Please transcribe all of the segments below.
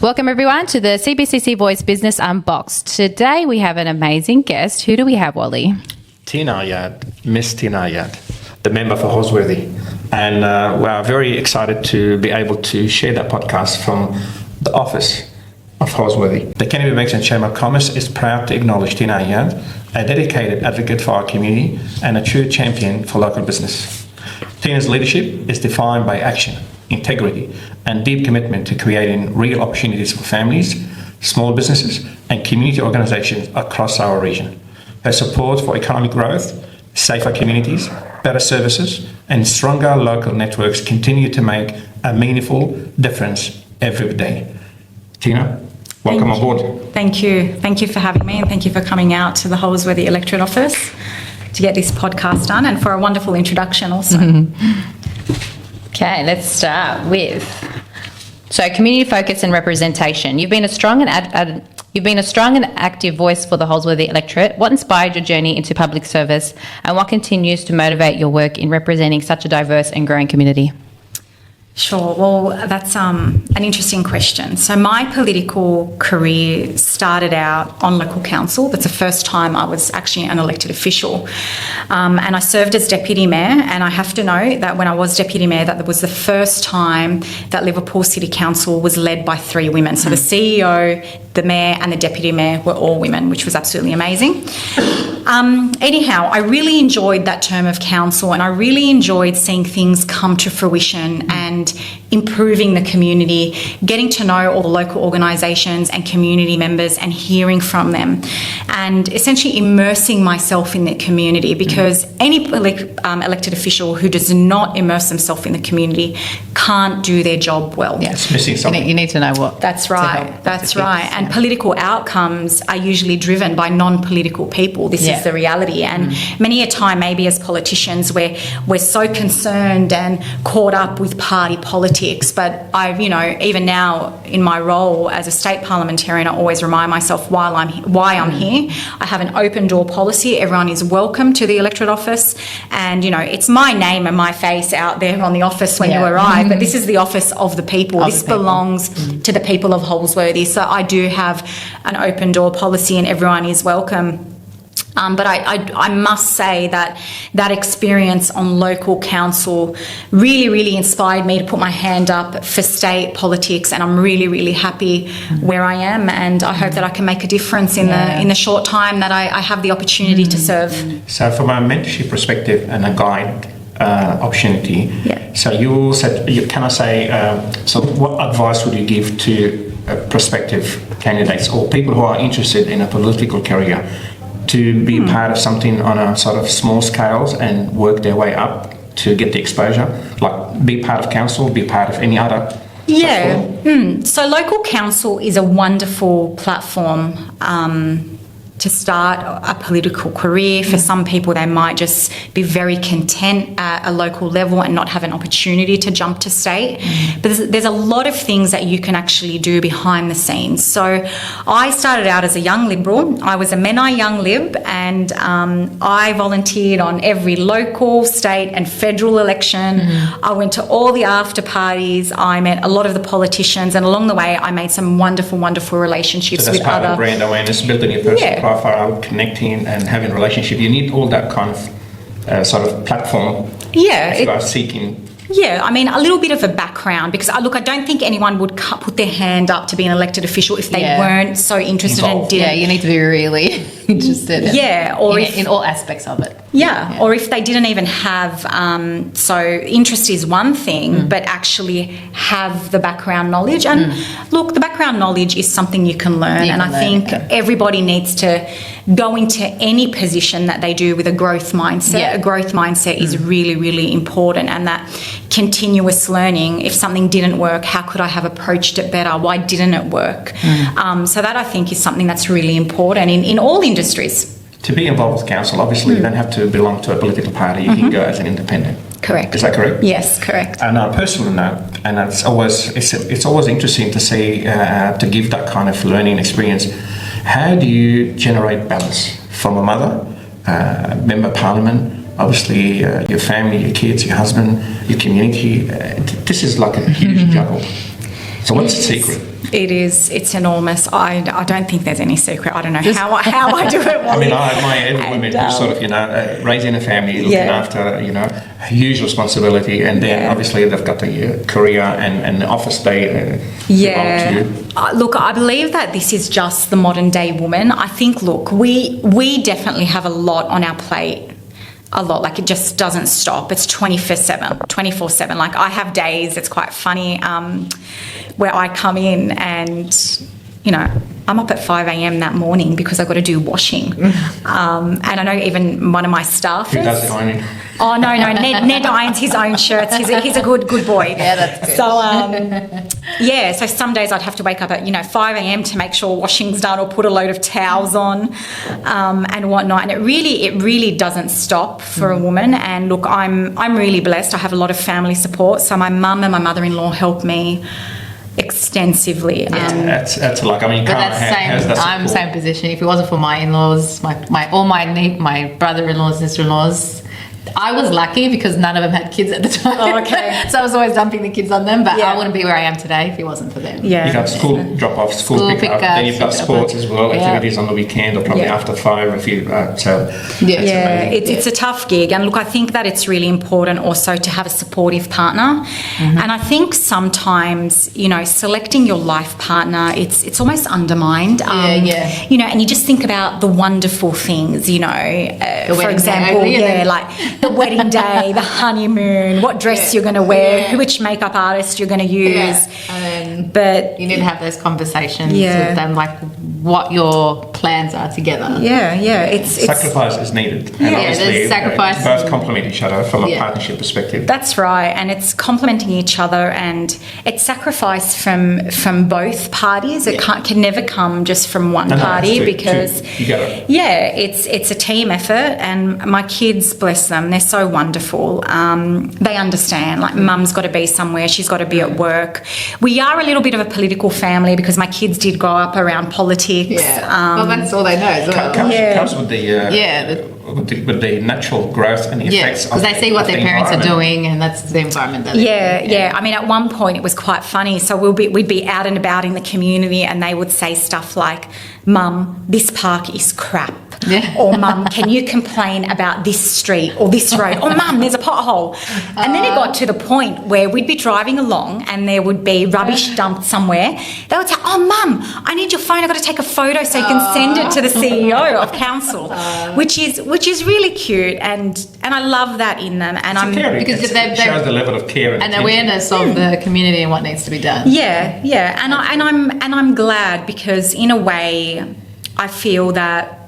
Welcome everyone to the CBCC Voice Business Unbox. Today we have an amazing guest. Who do we have, Wally? Tina Ayyad, Miss Tina Ayyad, the member for Holsworthy. And we are very excited to be able to share that podcast from the office of Holsworthy. The Kennedy Bankstown Chamber of Commerce is proud to acknowledge Tina Ayyad, a dedicated advocate for our community and a true champion for local business. Tina's leadership is defined by action, integrity, and deep commitment to creating real opportunities for families, small businesses, and community organisations across our region. Her support for economic growth, safer communities, better services, and stronger local networks continue to make a meaningful difference every day. Tina, welcome on board. Thank you. Thank you for having me, and thank you for coming out to the Holsworthy Electorate Office to get this podcast done, and for a wonderful introduction also. Okay, let's start with community focus and representation. You've been a strong and active voice for the Holsworthy electorate. What inspired your journey into public service, and what continues to motivate your work in representing such a diverse and growing community? Sure. Well, that's an interesting question. So my political career started out on local council. That's the first time I was actually an elected official. And I served as Deputy Mayor, and I have to note that when I was Deputy Mayor, that was the first time that Liverpool City Council was led by 3 women. So the CEO, the Mayor and the Deputy Mayor were all women, which was absolutely amazing. Anyhow, I really enjoyed that term of council, and I really enjoyed seeing things come to fruition and improving the community, getting to know all the local organisations and community members and hearing from them, and essentially immersing myself in the community, because any elected official who does not immerse themselves in the community can't do their job well. Yeah. It's missing something. You need to know what. That's right. That's right. And political outcomes are usually driven by non-political people. This is the reality. And many a time, maybe as politicians, we're so concerned and caught up with party politics. But even now in my role as a state parliamentarian, I always remind myself why I'm here. I have an open door policy. Everyone is welcome to the electorate office. And, it's my name and my face out there on the office when you arrive. But this is the office of the people. This belongs to the people of Holsworthy. So I do have an open door policy, and everyone is welcome. But I must say that experience on local council really, really inspired me to put my hand up for state politics, and I'm really, really happy where I am, and I hope that I can make a difference in the short time that I have the opportunity to serve. So from a mentorship perspective and a guide opportunity, so you said, so what advice would you give to prospective candidates or people who are interested in a political career to be part of something on a sort of small scales and work their way up to get the exposure, like be part of council, be part of any other? So local council is a wonderful platform to start a political career. For some people, they might just be very content at a local level and not have an opportunity to jump to state. But there's a lot of things that you can actually do behind the scenes. So I started out as a young Liberal. I was a Menai Young Lib, and I volunteered on every local, state and federal election. I went to all the after parties. I met a lot of the politicians, and along the way I made some wonderful, wonderful relationships with other... So that's part of brand awareness, building your personal profile, connecting and having a relationship. You need all that kind of sort of platform if you are seeking. Yeah, a little bit of a background, because I don't think anyone would put their hand up to be an elected official if they weren't so interested and didn't. Yeah, you need to be really interested in all aspects of it. Yeah, or if they didn't even have, so interest is one thing, but actually have the background knowledge. And look, the background knowledge is something you can learn. I think everybody needs to go into any position that they do with a growth mindset. A growth mindset is really, really important, and that continuous learning. If something didn't work, how could I have approached it better? Why didn't it work? So that, I think, is something that's really important in all industries. To be involved with council, obviously you don't have to belong to a political party. You can go as an independent. Correct. Is that correct? Yes, correct. And on a personal note, and it's always interesting to see, to give that kind of learning experience. How do you generate balance from a mother, member of parliament, obviously your family, your kids, your husband, your community? This is like a huge juggle. So what's the secret? It's enormous. I don't think there's any secret. I don't know how I do it. I mean, I admire every woman who's sort of, raising a family, looking after, a huge responsibility, and then obviously they've got the career and the office day belong to you. Look, I believe that this is just the modern day woman. I think, look, we definitely have a lot on our plate. A lot, like it just doesn't stop. It's 24/7. Like I have days, it's quite funny, where I come in and, I'm up at 5 a.m. that morning because I've got to do washing. And I know even one of my staff. Who does the ironing? Oh, no. Ned irons his own shirts. He's a good boy. Yeah, that's good. So, so some days I'd have to wake up at, 5 a.m. to make sure washing's done or put a load of towels on and whatnot. And it really doesn't stop for a woman. And look, I'm really blessed. I have a lot of family support. So my mum and my mother-in-law help me extensively. That's like, I mean, you but can't that's same. I'm same position. If it wasn't for my in-laws, my brother-in-laws, sister-in-laws, I was lucky because none of them had kids at the time. Oh, okay. So I was always dumping the kids on them, but I wouldn't be where I am today if it wasn't for them. Yeah. You got school drop-off, school pick-up, then you've got sports as well, activities on the weekend or probably after 5 if you, it's a tough gig. And look, I think that it's really important also to have a supportive partner. And I think sometimes, selecting your life partner, it's almost undermined. And you just think about the wonderful things, for example, like the wedding day, the honeymoon, what dress you're going to wear, which makeup artist you're going to use. But you need to have those conversations with them, like what your plans are together. It's sacrifice is needed. And obviously, there's sacrifice. Both complement each other from a partnership perspective. That's right, and it's complementing each other, and it's sacrifice from both parties. It can never come just from one party because it's a team effort. And my kids, bless them, they're so wonderful. They understand. Like, mum's got to be somewhere, she's got to be at work. We are a little bit of a political family because my kids did grow up around politics. Well, that's all they know as well. Comes with with the natural growth and the effects because they see what their parents are doing, and that's the environment that I mean, at one point it was quite funny. So we'd be out and about in the community, and they would say stuff like, "Mum, this park is crap." Or, "Mum, can you complain about this street or this road?" Or, "Mum, there's a pothole." And then it got to the point where we'd be driving along and there would be rubbish dumped somewhere. They would say, "Oh, Mum, I need your phone. I've got to take a photo so you can send it to the CEO of council," which is really cute, and I love that in them. And because it shows the level of care and awareness of the community and what needs to be done. And I'm glad because in a way I feel that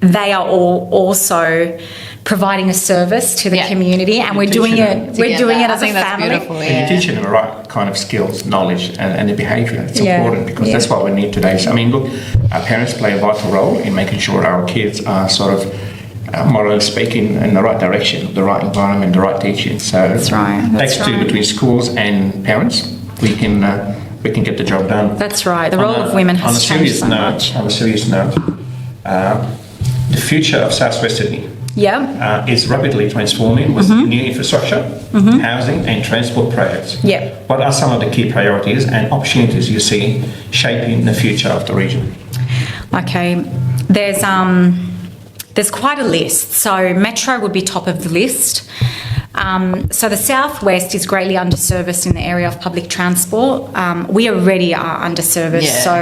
they are all also providing a service to the community, and we're doing it. We're doing it as a family. And you're teaching them the right kind of skills, knowledge, and the behaviour. It's important because that's what we need today. So, I mean, look, our parents play a vital role in making sure our kids are sort of morally speaking in the right direction, the right environment, the right teaching. So, that's right. Thanks to between schools and parents, we can get the job done. That's right. The role of women has changed so much. On a serious note, the future of Southwest Sydney is rapidly transforming with new infrastructure, housing and transport projects. What are some of the key priorities and opportunities you see shaping the future of the region? Okay, there's quite a list. So Metro would be top of the list. So the southwest is greatly underserviced in the area of public transport. We already are underserviced, so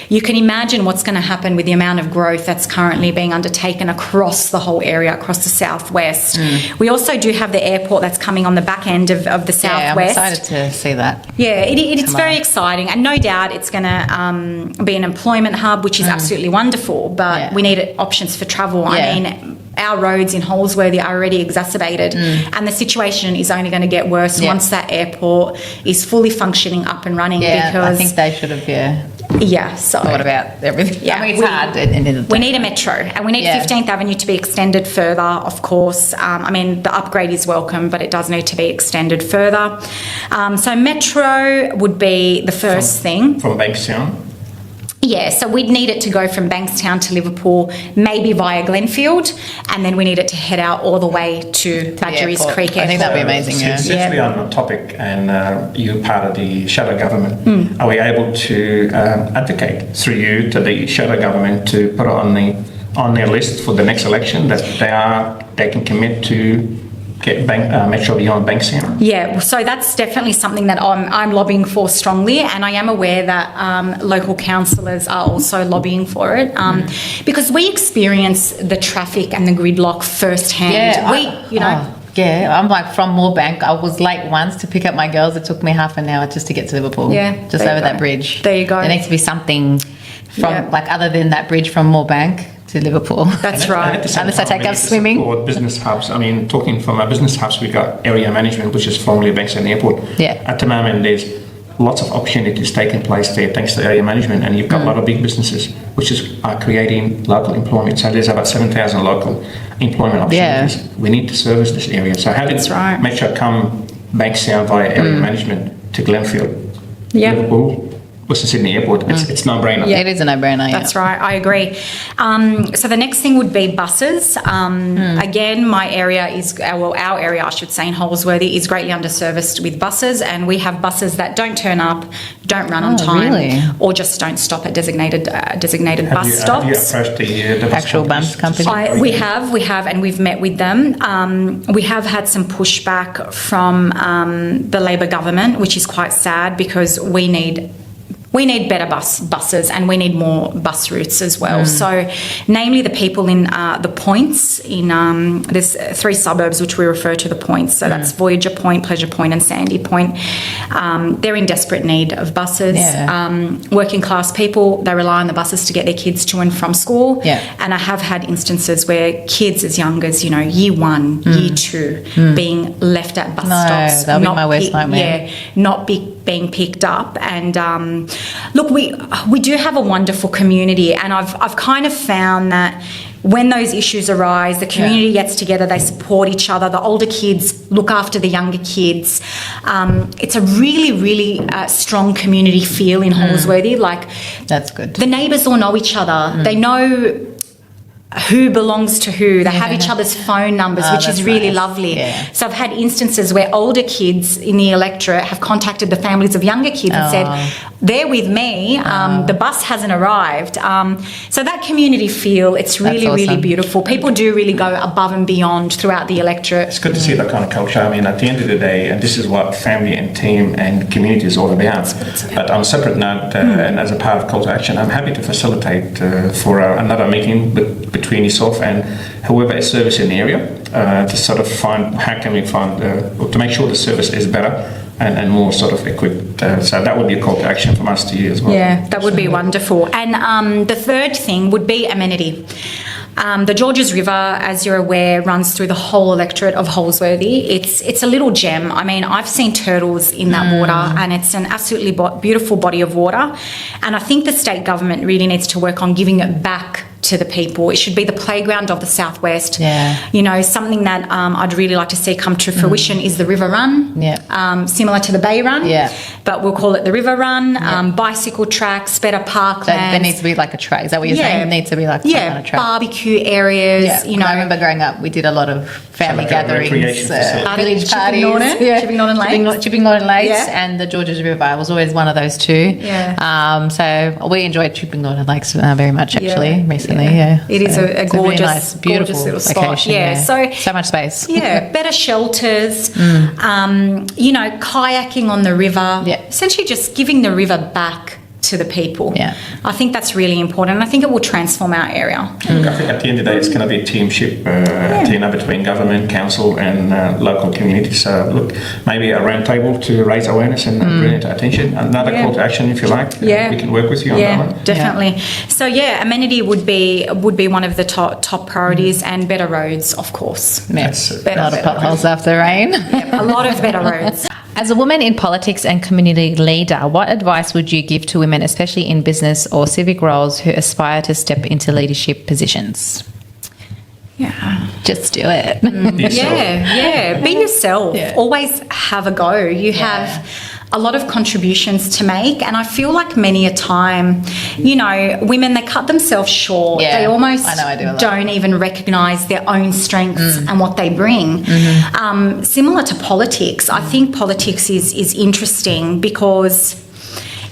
you can imagine what's going to happen with the amount of growth that's currently being undertaken across the whole area, across the southwest. We also do have the airport that's coming on the back end of the southwest. I'm excited to see that. It's very exciting, and no doubt it's going to be an employment hub, which is absolutely wonderful, but we need options for travel. I mean, our roads in Holsworthy are already exacerbated, and the situation is only going to get worse once that airport is fully functioning up and running. Because I think they should have thought about everything. I mean, it's hard. We need a metro, and we need 15th Avenue to be extended further, of course. I mean, the upgrade is welcome, but it does need to be extended further. So metro would be the first thing. From Bankstown? Yeah, so we'd need it to go from Bankstown to Liverpool, maybe via Glenfield, and then we need it to head out all the way to Badgerys airport. Creek I think that'd be Airport. amazing, Since Yeah. we're on the topic and you're part of the shadow government, are we able to advocate through you to the shadow government to put it on their list for the next election that they can commit to get Metro beyond Bankstown? Yeah, so that's definitely something that I'm lobbying for strongly, and I am aware that local councillors are also lobbying for it because we experience the traffic and the gridlock firsthand. I'm like from Moorebank. I was late once to pick up my girls. It took me half an hour just to get to Liverpool. Yeah, just over that bridge. There you go. There needs to be something from other than that bridge from Moorebank to Liverpool. That's right. Unless I take up swimming. Or business hubs. I mean, talking from our business hubs, we got area management, which is formerly Bankstown Airport. Yeah. At the moment, there's lots of opportunities taking place there thanks to area management, and you've got a lot of big businesses which are creating local employment. So there's about 7,000 local employment opportunities. Yeah. We need to service this area. So having Metro come Bankstown via area management to Glenfield, Liverpool, Western Sydney Airport, it's no-brainer. Yeah, it is a no-brainer. That's right, I agree. So the next thing would be buses. Again, my area is, our area, I should say, in Holsworthy is greatly underserviced with buses, and we have buses that don't turn up, don't run on time, really? or just don't stop at designated Have bus you stops. approached the Actual bus company? We have, and we've met with them. We have had some pushback from the Labor government, which is quite sad because we need better buses, and we need more bus routes as well. So, namely the people in the points, there's 3 suburbs which we refer to the points. So that's Voyager Point, Pleasure Point and Sandy Point. They're in desperate need of buses. Yeah. Working class people, they rely on the buses to get their kids to and from school. Yeah. And I have had instances where kids as young as, year 1, year 2, being left at bus stops. That'll be my worst nightmare. Yeah, not being picked up. And look, we do have a wonderful community, and I've kind of found that when those issues arise, the community gets together, they support each other, the older kids look after the younger kids. It's a really, really strong community feel in Holsworthy. Like, that's good. The neighbours all know each other. They know who belongs to who. They have each other's phone numbers, which is really lovely. Yeah. So I've had instances where older kids in the electorate have contacted the families of younger kids and said, they're with me, the bus hasn't arrived. So that community feel, it's really, really beautiful. People do really go above and beyond throughout the electorate. It's good to see that kind of culture. I mean, at the end of the day, and this is what family and team and community is all about. But on a separate note, and as a part of Call to Action, I'm happy to facilitate for another meeting between yourself and whoever is servicing the area to sort of find how can we find to make sure the service is better and more sort of equipped. So that would be a call to action from us to you as well. Yeah, that would be wonderful. And the third thing would be amenity. The Georges River, as you're aware, runs through the whole electorate of Holsworthy. It's a little gem. I mean, I've seen turtles in that water, and it's an absolutely beautiful body of water. And I think the state government really needs to work on giving it back to the people. It should be the playground of the southwest. Yeah. Something that I'd really like to see come to fruition is the River Run. Yeah. Similar to the Bay Run. Yeah. But we'll call it the River Run. Bicycle tracks, better parklands. There needs to be like a track. Is that what you're saying? It needs to be like some kind of track. Barbecue areas. Yeah. I remember growing up, we did a lot of family gatherings, village parties. Chipping Norton Lakes. Chipping Norton Lakes and the Georges River. I was always one of those two. Yeah. So we enjoyed Chipping Norton Lakes very much actually recently. Yeah. It is a gorgeous, really nice, beautiful gorgeous little spot. Location, Yeah. So much space. Yeah. Better shelters. Kayaking on the river. Yeah. Essentially just giving the river back to the people. Yeah. I think that's really important, and I think it will transform our area. Look, I think at the end of the day, it's going to be a teamship, Tina, between government, council and local community. So, look, maybe a round table to raise awareness and bring it to attention. Another call to action, if you like. We can work with you on that one. Definitely. So, amenity would be one of the top priorities, and better roads, of course. Yes. A lot of potholes after rain. A lot of better roads. As a woman in politics and community leader, what advice would you give to women, especially in business or civic roles, who aspire to step into leadership positions? Yeah. Just do it. Be yourself. Always have a go. You have a lot of contributions to make. And I feel like many a time, you know, women, they cut themselves short. Yeah, they almost I know I do a lot. don't even recognise their own strengths and what they bring. Similar to politics, I think politics is interesting because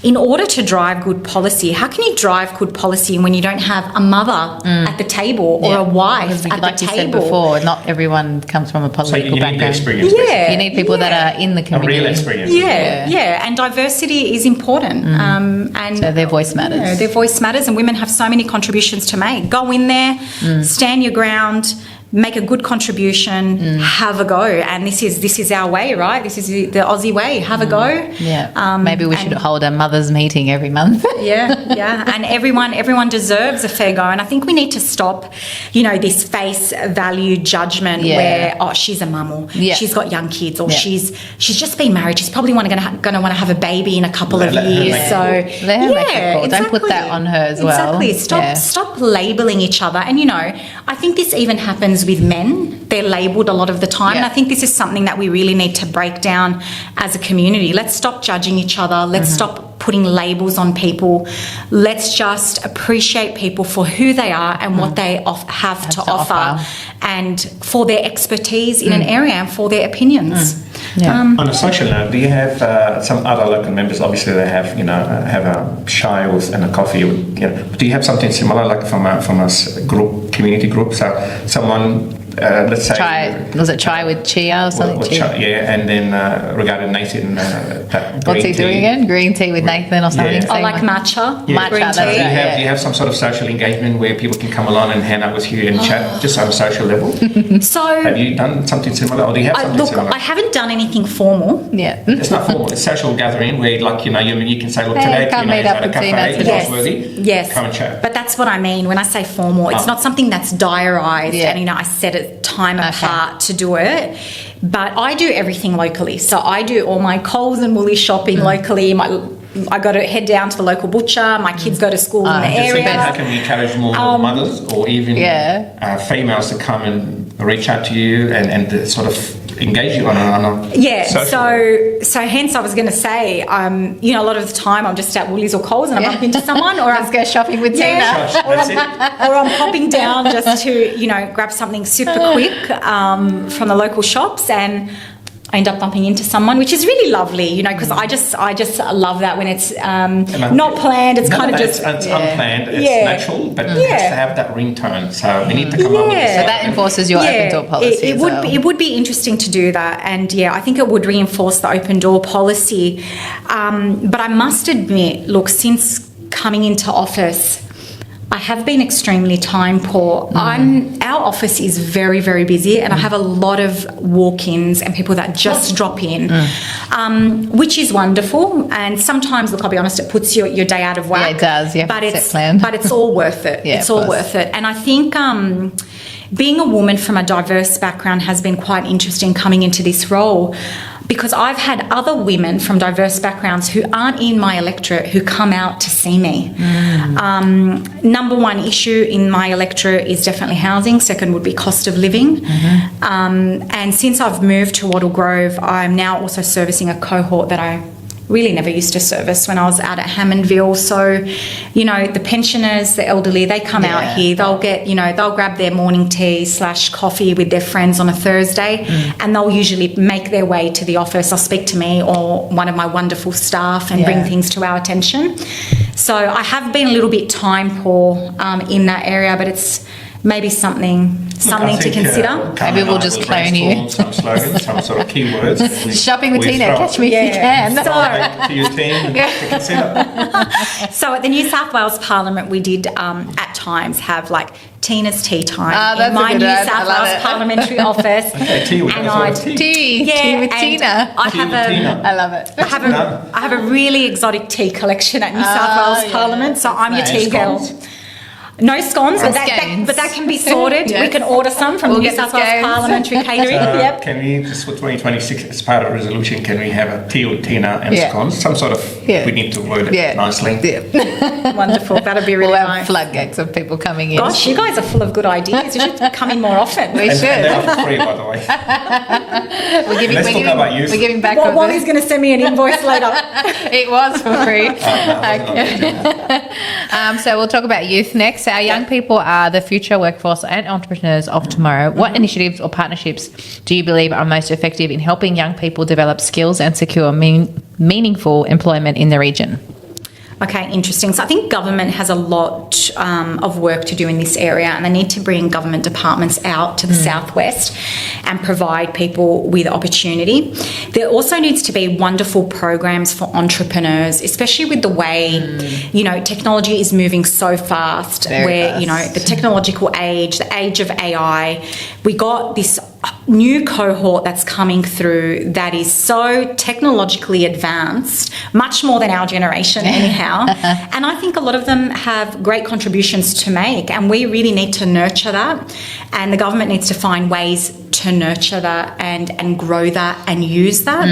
in order to drive good policy, how can you drive good policy when you don't have a mother at the table or a wife at like the you table? said before, not everyone comes from a So political you need the background. experience. Yeah. You need people that are in the A community. real experience. Yeah, and diversity is important. And So their voice matters. you know, their voice matters, and women have so many contributions to make. Go in there, stand your ground, make a good contribution, have a go. And this is our way, right? This is the Aussie way. Have a go. Yeah. Maybe we should and- hold a mothers meeting every month. Yeah. And everyone deserves a fair go. And I think we need to stop, you know, this face value judgment where, oh, she's a mum, or she's got young kids, or she's just been married. She's probably going to want to have a baby in a couple of Let her years. make it So Let her make it cool. Don't put that on her as well. Exactly. Stop labeling each other. And, you know, I think this even happens with men. They're labelled a lot of the time. And I think this is something that we really need to break down as a community. Let's stop judging each other. Let's stop putting labels on people. Let's just appreciate people for who they are and what they have to offer, and for their expertise in an area and for their opinions. On a social note, do you have some other local members? Obviously, they have have a chai and a coffee. Do you have something similar, like from a group, community group? So someone, let's say, Chai with chia or something? with chai, and then regarding Nathan, What's he doing again? Green tea with Nathan or something? Yeah. I like matcha. Matcha, green that's tea. right. Do you have some sort of social engagement where people can come along and hang out with you and chat, just on a social level? So Have you done something similar, or do you have something similar? I haven't done anything formal. Yeah. It's not formal. It's social gathering where, like, you can say, look, Hey, today, come meet is up at a with cafe Tina in today. Holsworthy. Yes. Come and chat. But that's what I mean when I say formal. It's not something that's diarised and, I set a time apart to do it. But I do everything locally. So I do all my Coles and Woolies shopping locally. I got to head down to the local butcher. My kids go to school in the Just area. how can we encourage more mothers or even females to come and reach out to you and to sort of engage you on a social so hence I was going to say, a lot of the time I'm just at Woolies or Coles and I bump into someone, or Let's go shopping with Tina. That's it. or I'm popping down just to, grab something super quick from the local shops, and I end up bumping into someone, which is really lovely, because I just love that when it's not planned. It's kind of just it's unplanned. It's natural, but it has to have that ringtone. So we need to come up with So that enforces your open door policy. It would be interesting to do that, and I think it would reinforce the open door policy. But I must admit, look, since coming into office, I have been extremely time poor. Our office is very, very busy, and I have a lot of walk-ins and people that just drop in, which is wonderful. And sometimes, look, I'll be honest, it puts your day out of whack. Yeah, it does. You have but to it's set plan. But it's all worth it. It's all worth it. And I think being a woman from a diverse background has been quite interesting coming into this role, because I've had other women from diverse backgrounds who aren't in my electorate who come out to see me. Number one issue in my electorate is definitely housing. Second would be cost of living. And since I've moved to Wattle Grove, I'm now also servicing a cohort that I really never used to service when I was out at Hammondville. So, the pensioners, the elderly, they come out here. They'll get, they'll grab their morning tea / coffee with their friends on a Thursday, and they'll usually make their way to the office or speak to me or one of my wonderful staff and bring things to our attention. So I have been a little bit time poor in that area, but it's maybe something to consider. Maybe we'll just clone you. Some slogans, some sort of keywords. Shopping with Tina, catch me if you can. To your team to consider. So at the New South Wales Parliament, we did at times have like Tina's tea time that's in my a good New one. South I love Wales it. Parliamentary office. Okay, tea with Tea with and Tina. I Tea have with Tina. I love it. I have a really exotic tea collection at New South Wales Parliament, so I'm your tea girl. No scones, but scones. that can be sorted. Yes. We can order some from We'll New get the South Wales scones. Parliamentary Catering. Yep. Can we, just for 2026, as part of resolution, can we have a tea with Tina and Yeah. scones? Some sort of, Yeah. we need to word it Yeah. nicely. Yeah. Wonderful. That'd be really We'll have nice. floodgates of people coming in. Gosh, you guys are full of good ideas. You should come in more often. We And should. they're for free, by the way. We're giving, Let's we're talk giving, about youth. we're giving back Well, on Wally's going to send me an invoice later. It was for free. Okay. So we'll talk about youth next. Our young people are the future workforce and entrepreneurs of tomorrow. What initiatives or partnerships do you believe are most effective in helping young people develop skills and secure meaningful employment in the region? Okay, interesting. So I think government has a lot of work to do in this area, and they need to bring government departments out to the southwest and provide people with opportunity. There also needs to be wonderful programs for entrepreneurs, especially with the way, technology is moving so fast, Very fast. the technological age, the age of AI. We got this new cohort that's coming through that is so technologically advanced, much more than our generation anyhow. And I think a lot of them have great contributions to make, and we really need to nurture that, and the government needs to find ways to nurture that and grow that and use that.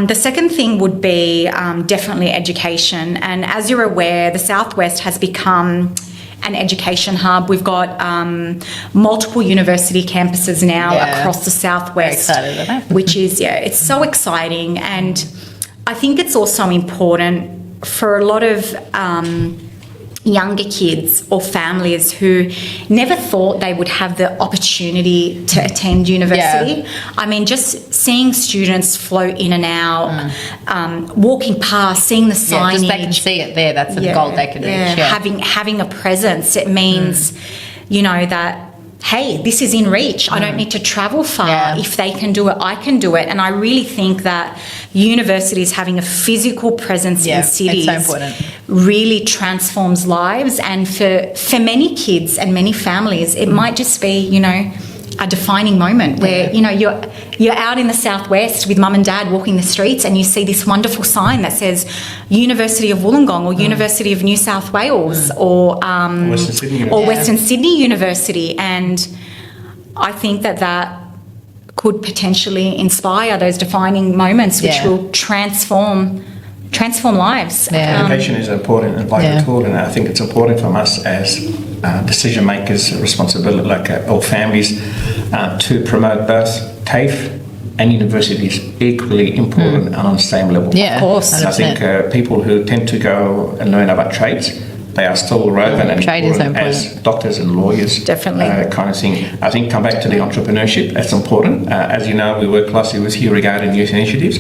The second thing would be definitely education, and as you're aware, the Southwest has become an education hub. We've got multiple university campuses now across the Southwest. Very excited about that. Which is, it's so exciting. And I think it's also important for a lot of younger kids or families who never thought they would have the opportunity to attend university. I mean, just seeing students float in and out, walking past, seeing the signage. Just they can see it there. That's the goal they can reach. Having a presence, it means, that, hey, this is in reach. I don't need to travel far. Yeah. If they can do it, I can do it. And I really think that universities having a physical presence in cities it's so important. really transforms lives. And for many kids and many families, it might just be, a defining moment where, you're out in the Southwest with mum and dad walking the streets, and you see this wonderful sign that says University of Wollongong or University of New South Wales or Western Sydney University. or Western Sydney University. And I think that could potentially inspire those defining moments which will transform lives. Education is important and vital tool, and I think it's important from us as decision makers, responsibility, like all families, to promote both TAFE and universities equally important and on the same level. Yeah, of course. And I think people who tend to go and learn about trades, they are still relevant and Trade is important important. as doctors and lawyers. Definitely. Kind of thing. I think come back to the entrepreneurship, that's important. As you know, we work closely with you regarding youth initiatives,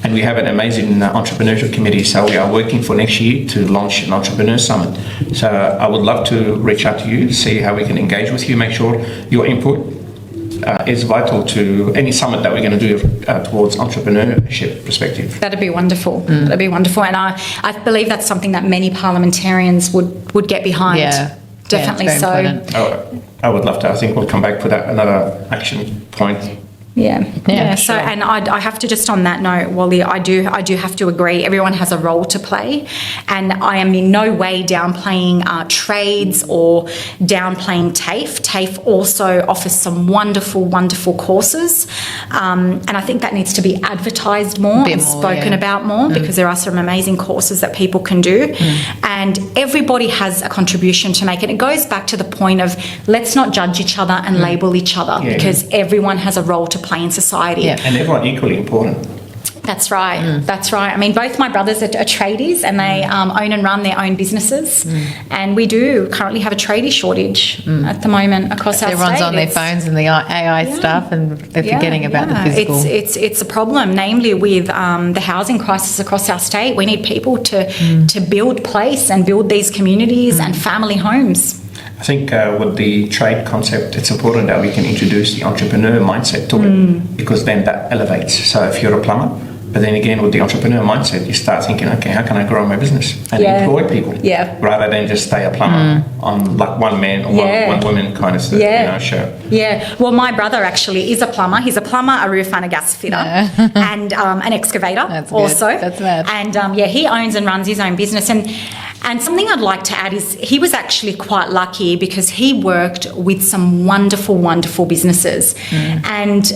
and we have an amazing entrepreneurial committee, so we are working for next year to launch an entrepreneur summit. So I would love to reach out to you, see how we can engage with you, make sure your input is vital to any summit that we're going to do towards entrepreneurship perspective. That'd be wonderful. That'd be wonderful. And I believe that's something that many parliamentarians would get behind. Yeah. Definitely it's very important. I would love to. I think we'll come back with another action point. Yeah. So, sure. and I have to just on that note, Wally, I do have to agree. Everyone has a role to play, and I am in no way downplaying trades or downplaying TAFE. TAFE also offers some wonderful courses, and I think that needs to be advertised more and spoken about more because there are some amazing courses that people can do, and everybody has a contribution to make. And it goes back to the point of let's not judge each other and label each other because everyone has a role to play in society. Yeah. And everyone equally important. That's right. That's right. I mean, both my brothers are tradies, and they own and run their own businesses. And we do currently have a tradie shortage at the moment across our Everyone's state. on their phones and the AI stuff, and they're forgetting about the physical. It's a problem, namely with the housing crisis across our state. We need people to build place and build these communities and family homes. I think with the trade concept, it's important that we can introduce the entrepreneur mindset to it, because then that elevates. So if you're a plumber, but then again with the entrepreneur mindset, you start thinking, okay, how can I grow my business and employ people? Rather than just stay a plumber on like one man or one woman kind of show. Yeah. Well, my brother actually is a plumber. He's a plumber, a roofer, and a gas fitter, and an excavator. That's also. good. That's mad. And he owns and runs his own business. And something I'd like to add is he was actually quite lucky because he worked with some wonderful, wonderful businesses. And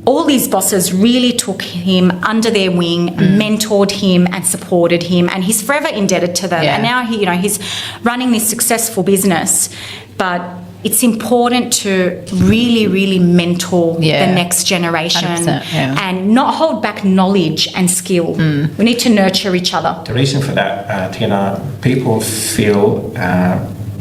all these bosses really took him under their wing, mentored him and supported him, and he's forever indebted to them. Yeah. And now he's running this successful business, but it's important to really, really mentor the next generation and not hold back knowledge and skill. We need to nurture each other. The reason for that, Tina, people feel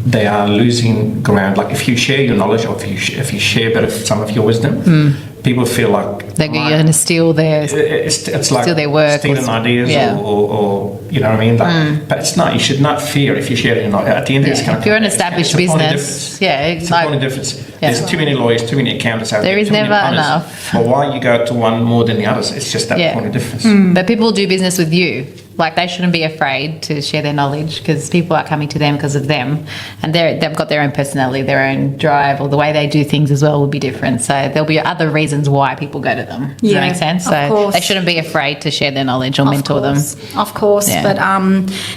they are losing ground. Like if you share your knowledge or if you share a bit of some of your wisdom, people feel like They're going to steal it's like steal their work, stealing ideas, or you know what I mean. Like, but it's not. You should not fear if you share it. At the end, it's going to. If you're an established business, it's a point of difference. There's too many lawyers, too many accountants out there. There is never enough. But why you go to one more than the others? It's just that point of difference. But people do business with you. Like, they shouldn't be afraid to share their knowledge because people are coming to them because of them, and they've got their own personality, their own drive, or the way they do things as well will be different. So there'll be other reasons why people go to them. Does that make sense? So they shouldn't be afraid to share their knowledge or mentor them. Of course, but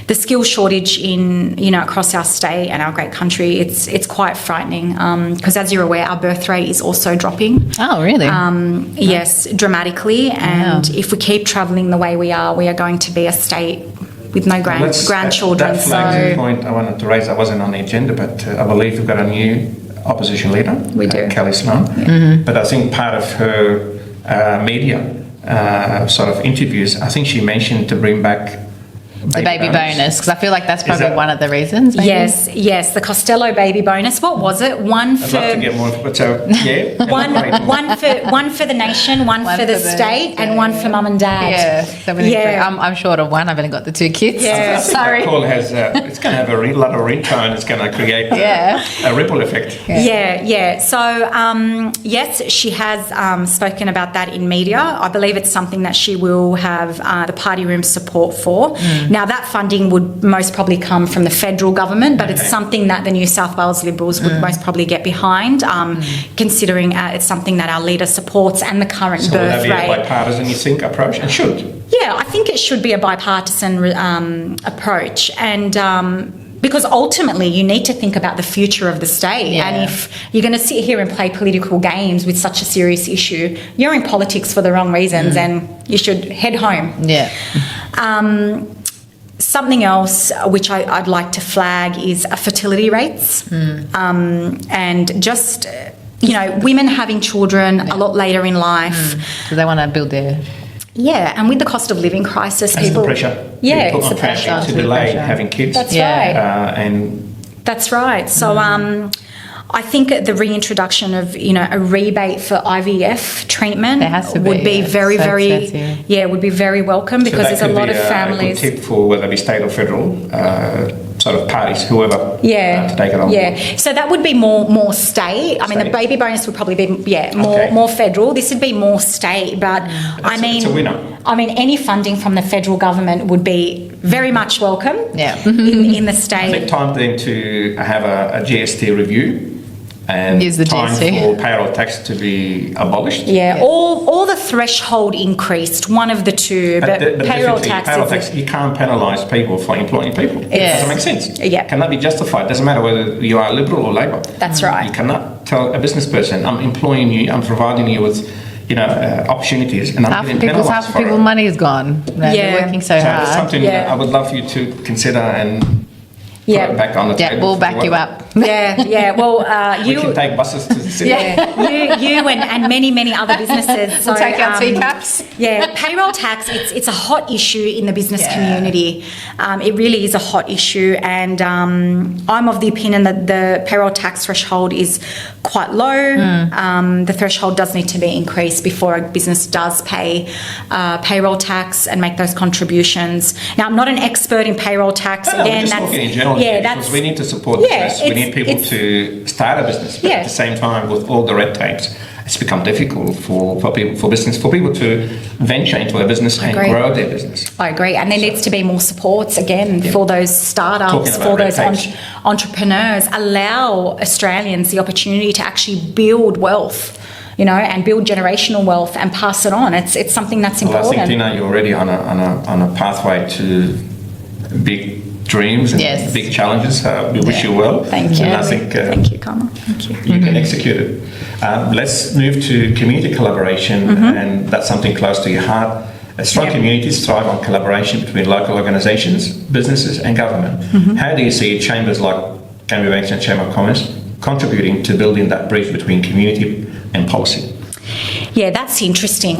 the skill shortage in across our state and our great country, it's quite frightening because as you're aware, our birth rate is also dropping. Oh, really? Yes, dramatically. And if we keep travelling the way we are going to be a state with no grandchildren. That flags a point I wanted to raise. I wasn't on the agenda, but I believe we've got a new opposition leader. We do. Kelly Sloan. But I think part of her media sort of interviews, I think she mentioned to bring back the baby bonus, because I feel like that's probably one of the reasons. Maybe? Yes, the Costello baby bonus. What was it? One for I'd love to get more, but one for the nation, one for the state, and one for mum and dad. Yeah, so I'm short of one. I've only got the 2 kids. Yeah, sorry. Call has it's going to have a lot of ringtone. It's going to create a ripple effect. Yeah. So yes, she has spoken about that in media. I believe it's something that she will have the party room support for. Now, that funding would most probably come from the federal government, but it's something that the New South Wales Liberals would most probably get behind, considering it's something that our leader supports and the current birth rate. Will that be a bipartisan, you think, approach? And should? Yeah, I think it should be a bipartisan approach. And because ultimately you need to think about the future of the state. Yeah. And if you're going to sit here and play political games with such a serious issue, you're in politics for the wrong reasons and you should head home. Yeah. Something else which I'd like to flag is fertility rates. And just, women having children a lot later in life. Because they want to build their... Yeah, and with the cost of living crisis, that's people... the pressure. Yeah, it's the pressure to delay having kids. That's right. And that's right. So I think the reintroduction of, a rebate for IVF treatment would be very, would be very welcome because there's a lot of families. A good tip for whether it be state or federal sort of parties, whoever, to take it on. Yeah, so that would be more state. I mean, the baby bonus would probably be more federal. This would be more state, but it's a winner. I mean, any funding from the federal government would be very much welcome. Yeah. in the state. I think time then to have a GST review. And use the time GST. for payroll tax to be abolished. Yeah, or the threshold increased, one of the two. But payroll tax, you can't penalise people for employing people. Yeah. Does that make sense? Yeah. Cannot be justified. Doesn't matter whether you are Liberal or Labor. That's right. You cannot tell a business person, I'm employing you, I'm providing you with opportunities, and I'm getting penalised half of people's money is gone. They're working so hard. That's something that I would love you to consider and put it back on the table. Yeah, we'll back you up. Yeah. Well, we can take buses to the city. you and many other businesses. So, we'll take our teacups. Yeah, payroll tax. It's a hot issue in the business community. It really is a hot issue, and I'm of the opinion that the payroll tax threshold is quite low. The threshold does need to be increased before a business does pay payroll tax and make those contributions. Now, I'm not an expert in payroll tax. Again, just talking in general. Because we need to support business. We need people to start a business, but at the same time, with all the red tapes, it's become difficult for people to venture into a business and grow their business. I agree, and there needs to be more supports again for those startups, for those entrepreneurs. Allow Australians the opportunity to actually build wealth, and build generational wealth and pass it on. It's something that's important. I think, Tina, you're already on a pathway to big dreams and Yes. big challenges. We wish you well. Thank you. And I think Thank you, Carmel. Thank you. you can execute it. Let's move to community collaboration, and that's something close to your heart. Strong communities thrive on collaboration between local organisations, businesses and government. How do you see chambers like Bankstown Chamber of Commerce contributing to building that bridge between community and policy? Yeah, that's interesting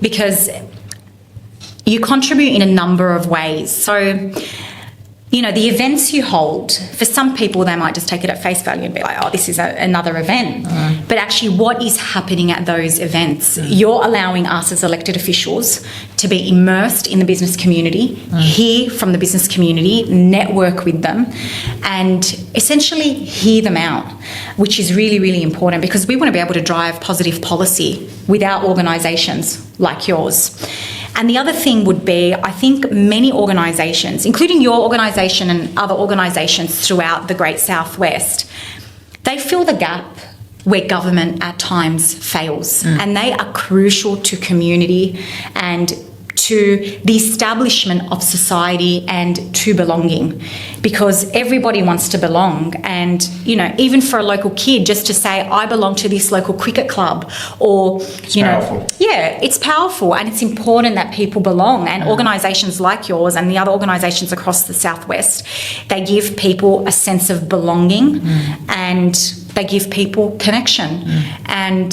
because you contribute in a number of ways. So, you know, the events you hold, for some people, they might just take it at face value and be like, oh, this is another event. But actually, what is happening at those events? You're allowing us as elected officials to be immersed in the business community, hear from the business community, network with them, and essentially hear them out, which is really, really important because we want to be able to drive positive policy without organisations like yours. And the other thing would be, I think many organisations, including your organisation and other organisations throughout the Great Southwest, they fill the gap where government at times fails. And they are crucial to community and to the establishment of society and to belonging, because everybody wants to belong. And, you know, even for a local kid, just to say, I belong to this local cricket club, or, It's powerful. Yeah, it's powerful, and it's important that people belong. And organisations like yours and the other organisations across the Southwest, they give people a sense of belonging and they give people connection. And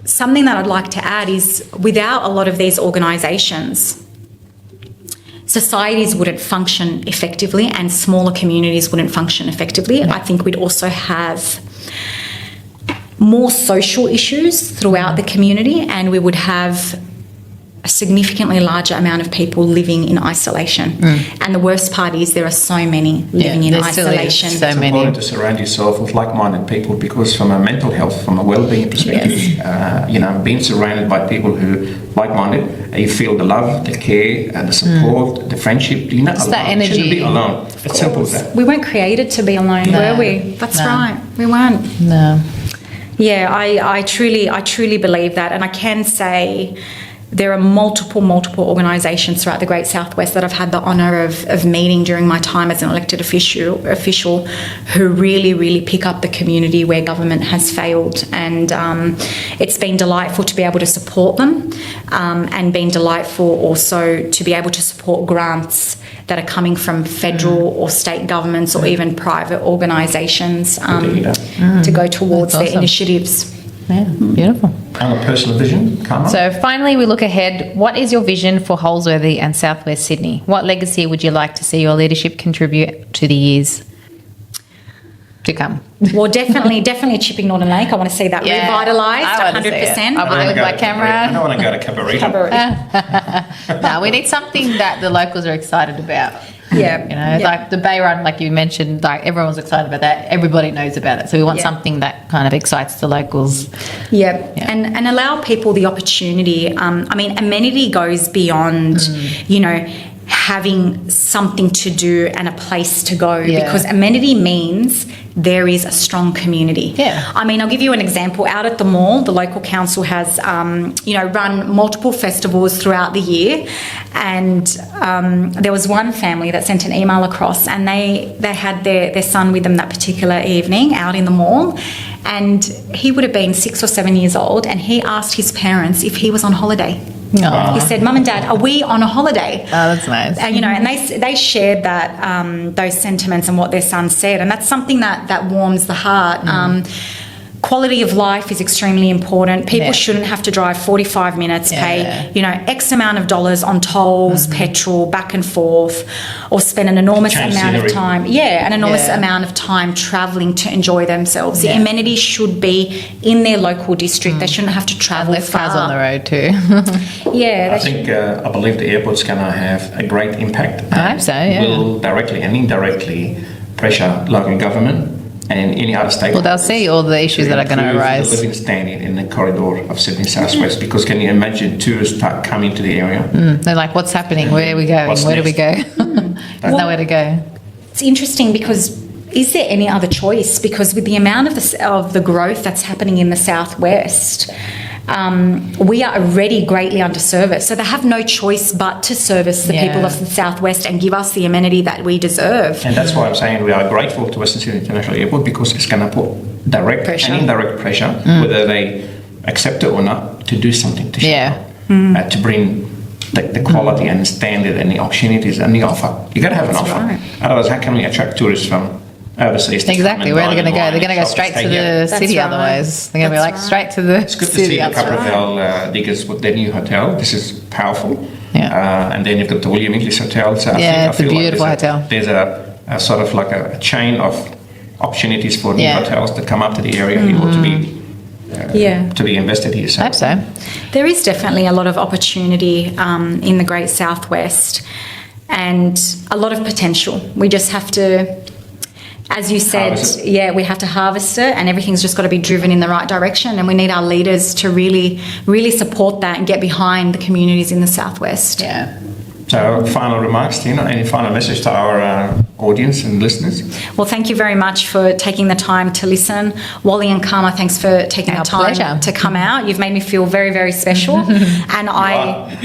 something that I'd like to add is, without a lot of these organisations, societies wouldn't function effectively and smaller communities wouldn't function effectively. I think we'd also have more social issues throughout the community, and we would have a significantly larger amount of people living in isolation. And the worst part is there are so many living in there still is isolation. so It's many. important to surround yourself with like-minded people, because from a mental health, from a well-being perspective, you know, being surrounded by people who like-minded, you feel the love, the care, the support, the friendship. You're not alone. that You shouldn't energy. be alone. It's simple as that. We weren't created to be alone, No. were we? That's No. right. We weren't. No. Yeah, I truly believe that, and I can say there are multiple organisations throughout the Great Southwest that I've had the honour of meeting during my time as an elected official who really pick up the community where government has failed. And it's been delightful to be able to support them, and been delightful also to be able to support grants that are coming from federal or state governments or even private organisations to go towards That's their awesome. initiatives. Yeah, beautiful. And a personal vision, Carmel? So finally, we look ahead. What is your vision for Holsworthy and Southwest Sydney? What legacy would you like to see your leadership contribute to the years to come? Well, definitely Chipping Northern Lake. I want to see that revitalised, I wanna see it. 100%. I will with my camera. I don't want to go to Cabarita. No, we need something that the locals are excited about. Yeah. You know, like the Bay Run, like you mentioned, like everyone's excited about that. Everybody knows about it. So we want something that kind of excites the locals. Yeah. And allow people the opportunity. I mean, amenity goes beyond, you know, having something to do and a place to go, because amenity means there is a strong community. Yeah. I mean, I'll give you an example. Out at the mall, the local council has, you know, run multiple festivals throughout the year, and there was one family that sent an email across, and they had their son with them that particular evening out in the mall, and he would have been 6 or 7 years old, and he asked his parents if he was on holiday. Oh, He said, "Mum and Dad, are we on a holiday?" that's nice. You know, and they shared that those sentiments and what their son said, and that's something that warms the heart. Quality of life is extremely important. People shouldn't have to drive 45 minutes, pay, you know, X amount of dollars on tolls, petrol, back and forth, or spend an enormous amount of time. An enormous amount of time travelling to enjoy themselves. The amenities should be in their local district. They shouldn't have to travel less far. cars on the road too. I believe the airport's going to have a great impact. I hope so, yeah. Will directly and indirectly pressure local government and any other state. Well, they'll see all the issues that are going to improve arise. the living standard in the corridor of Sydney Southwest, because can you imagine tourists start coming to the area? They're like, what's happening? Where are we going? What's Where do we next? go? There's nowhere to go. It's interesting because is there any other choice? Because with the amount of the growth that's happening in the southwest, we are already greatly underserviced. So they have no choice but to service the people of the Southwest and give us the amenity that we deserve. And that's why I'm saying we are grateful to Western Sydney International Airport, because it's going to put direct Pressure. and indirect pressure, whether they accept it or not, to do something to show up, to bring the quality and standard and the opportunities and the offer. You got to have an offer. right. Otherwise, how can we attract tourists from overseas? to come Exactly. and Where are they dine going to go? and They're going to go shop straight and to stay the here? city right. otherwise. They're going to be like That's straight to the It's good to city. see the That's right. Capravel diggers with their new hotel. This is powerful. Yeah. And then you've got the William English Hotel. So Yeah, it's a feel beautiful like hotel. There's a sort of like a chain of opportunities for new Yeah. hotels that come up to the area here to be invested here. So I hope so. There is definitely a lot of opportunity in the Great Southwest and a lot of potential. We just have to, as you said, Harvest it. we have to harvest it, and everything's just got to be driven in the right direction. And we need our leaders to really, really support that and get behind the communities in the Southwest. Yeah. So, final remarks, Tina. Any final message to our audience and listeners? Well, thank you very much for taking the time to listen. Wally and Karma, thanks for taking Our the time pleasure. to come out. You've made me feel very, very special, and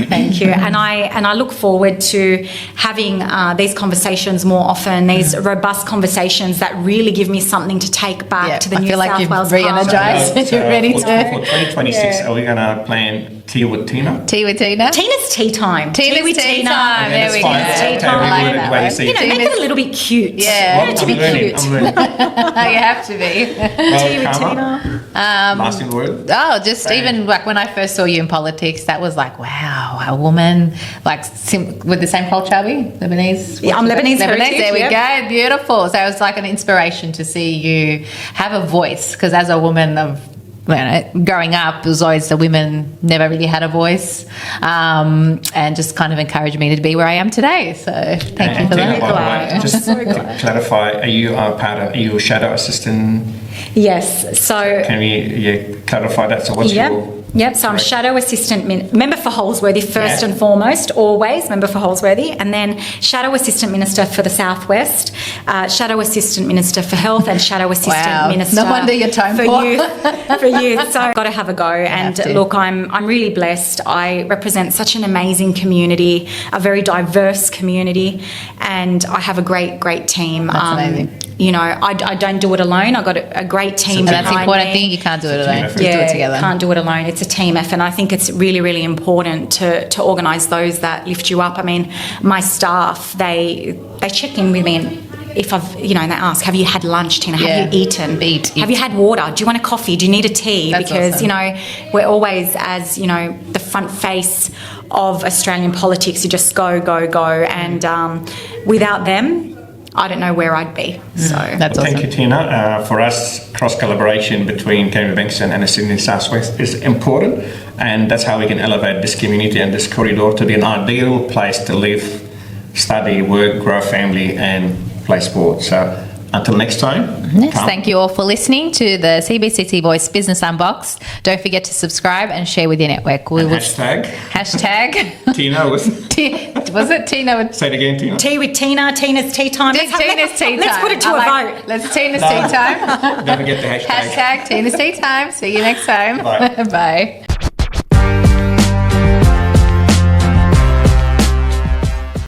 thank you. And I look forward to having these conversations more often. These robust conversations that really give me something to take back to the I New feel South like you've Wales re-energised. Parliament. You're ready for to 2026, are we going to plan Tea with Tina? tea with Tina. Tina's tea time. Tea with tea time. And There it's we fine. go. It's Tea okay. time. We I do like it the way you see You know, it. make it a little bit cute. Yeah. to be cute. I'm learning. You have to be. Tea with Karma, Tina. lasting word. Oh, just even like when I first saw you in politics, that was like, wow, a woman like with the same culture, are we? Lebanese? Yeah, I'm Lebanese heritage, There we yep. go. Beautiful. So it was like an inspiration to see you have a voice, because as a woman of growing up, it was always the women never really had a voice, and just kind of encouraged me to be where I am today. So thank you for Tina, that. by the way, just to clarify, are you are you a shadow assistant? Yes. So. Can we clarify that? So what's your... Yep, so I'm Shadow Assistant Member for Holsworthy first Yeah. and foremost, always Member for Holsworthy, and then Shadow Assistant Minister for the Southwest, Shadow Assistant Minister for Health, and Shadow Assistant Wow. Minister No wonder you're time for poor. youth. So I've got to have a go. And have to. look, I'm really blessed. I represent such an amazing community, a very diverse community, and I have a great team. That's amazing. You know, I don't do it alone. I've got a great team And that's the behind important me. thing. You can't do it alone. effort. You do it together. Can't do it alone. It's a team effort, and I think it's really, really important to organise those that lift you up. I mean, my staff, they check in with me, and if I've, and they ask, have you had lunch, Tina? Have you eaten? Eat. Have you had water? Do you want a coffee? Do you need a tea? That's Because, awesome. we're always, as, the front face of Australian politics, you just go, and without them, I don't know where I'd be. So That's Well, awesome. thank you, Tina. For us, cross-collaboration between Bankstown and the Sydney Southwest is important, and that's how we can elevate this community and this corridor to be an ideal place to live, study, work, grow a family, and play sport. So until next time. Yes, Carmen. thank you all for listening to the CBCC Voice Business Unbox. Don't forget to subscribe and share with your network. We And will hashtag Tina with... was it Tina with Say it again, Tina. tea with Tina, Tina's tea time. Tina's tea time? Let's put it to a vote. Let's Tina's tea time. Don't forget the hashtag. Hashtag Tina's tea time. See you next time. Bye. Bye.